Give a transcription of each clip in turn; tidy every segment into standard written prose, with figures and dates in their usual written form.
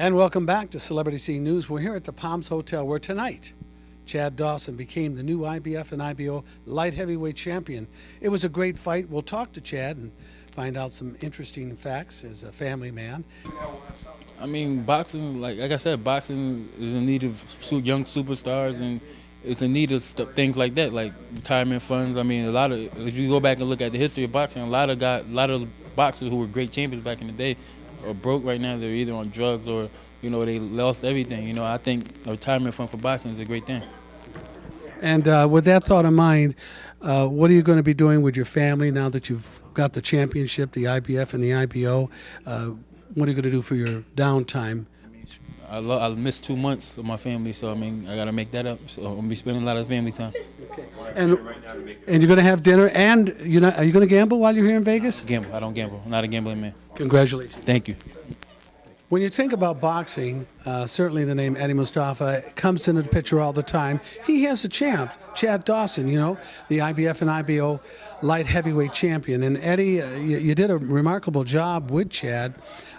And welcome back to Celebrity Scene News. We're here at the Palms Hotel where tonight Chad Dawson became the new IBF and IBO Light Heavyweight Champion. It was a great fight. We'll talk to Chad and find out some interesting facts as a family man. I mean, boxing, like I said, boxing is in need of young superstars, and it's in need of things like that, like retirement funds. I mean, if you go back and look at the history of boxing, a lot of boxers who were great champions back in the day are broke right now. They're either on drugs or, they lost everything. I think a retirement fund for boxing is a great thing. And with that thought in mind, what are you going to be doing with your family now that you've got the championship, the IBF and the IBO? What are you going to do for your downtime? I missed 2 months of my family, so I got to make that up. So I'm going to be spending a lot of family time. Okay. And you're going to have dinner, and are you going to gamble while you're here in Vegas? Gamble. I don't gamble. I'm not a gambling man. Congratulations. Thank you. When you think about boxing, certainly the name Eddie Mustafa comes into the picture all the time. He has a champ, Chad Dawson, the IBF and IBO Light Heavyweight Champion. And Eddie, you did a remarkable job with Chad.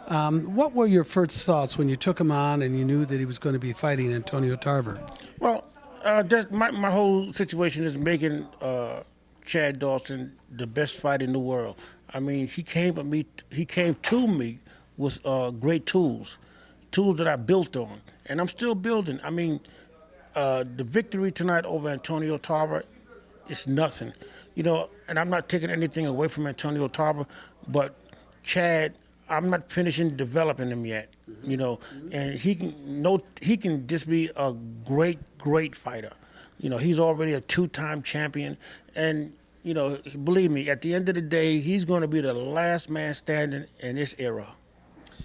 What were your first thoughts when you took him on and you knew that he was going to be fighting Antonio Tarver? Well, my whole situation is making Chad Dawson the best fighter in the world. I mean, he came to me with great tools that I built on, and I'm still building. I mean, the victory tonight over Antonio Tarver is nothing, and I'm not taking anything away from Antonio Tarver, but Chad, I'm not finishing developing him yet, and he can just be a great fighter. He's already a two-time champion, and believe me, at the end of the day, he's going to be the last man standing in this era.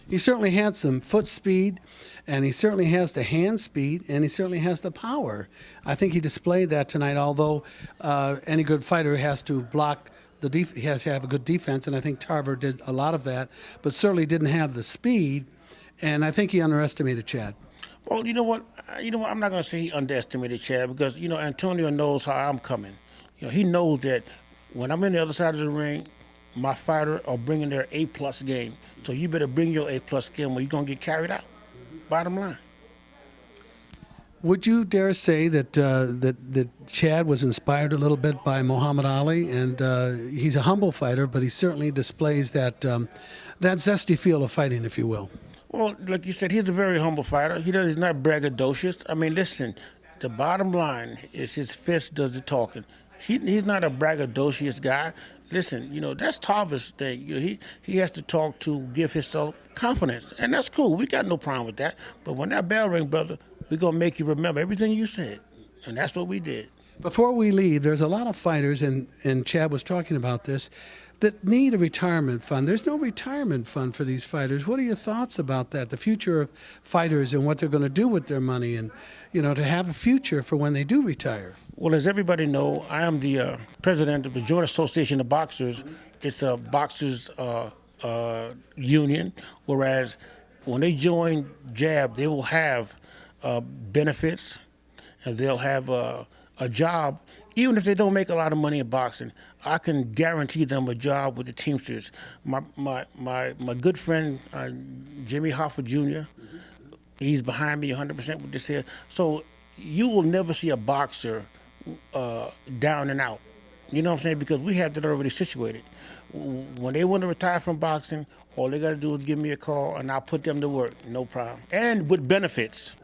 He certainly had some foot speed, and he certainly has the hand speed, and he certainly has the power. I think he displayed that tonight, although any good fighter has to block he has to have a good defense, and I think Tarver did a lot of that, but certainly didn't have the speed, and I think he underestimated Chad. Well, you know what? I'm not going to say he underestimated Chad because, Antonio knows how I'm coming. He knows that when I'm in the other side of the ring, my fighter are bringing their A-plus game. So you better bring your A-plus game or you're going to get carried out. Bottom line. Would you dare say that that Chad was inspired a little bit by Muhammad Ali? And he's a humble fighter, but he certainly displays that zesty feel of fighting, if you will. Well, like you said, he's a very humble fighter. He's not braggadocious. I mean, listen, the bottom line is his fist does the talking. He's not a braggadocious guy. Listen, that's Tarver's thing. He has to talk to give himself confidence, and that's cool. We got no problem with that. But when that bell rings, brother, we're going to make you remember everything you said, and that's what we did. Before we leave, there's a lot of fighters, and Chad was talking about this, that need a retirement fund. There's no retirement fund for these fighters. What are your thoughts about that, the future of fighters and what they're going to do with their money and, to have a future for when they do retire? Well, as everybody know, I am the president of the Joint Association of Boxers. It's a boxers union, whereas when they join JAB, they will have benefits, and they'll have a job. Even if they don't make a lot of money in boxing, I can guarantee them a job with the Teamsters. My good friend, Jimmy Hoffa Jr., he's behind me 100% with this here. So you will never see a boxer down and out. You know what I'm saying? Because we have that already situated. When they want to retire from boxing, all they got to do is give me a call, and I'll put them to work, no problem. And with benefits.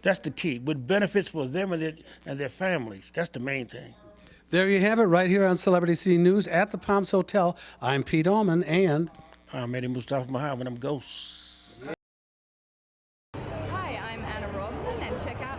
That's the key. With benefits for them and their families. That's the main thing. There you have it, right here on Celebrity Scene News at the Palms Hotel. I'm Pete Allman, and I'm Eddie Mustafa Muhammad. I'm Ghosts. Hi, I'm Anna Rawson, and check out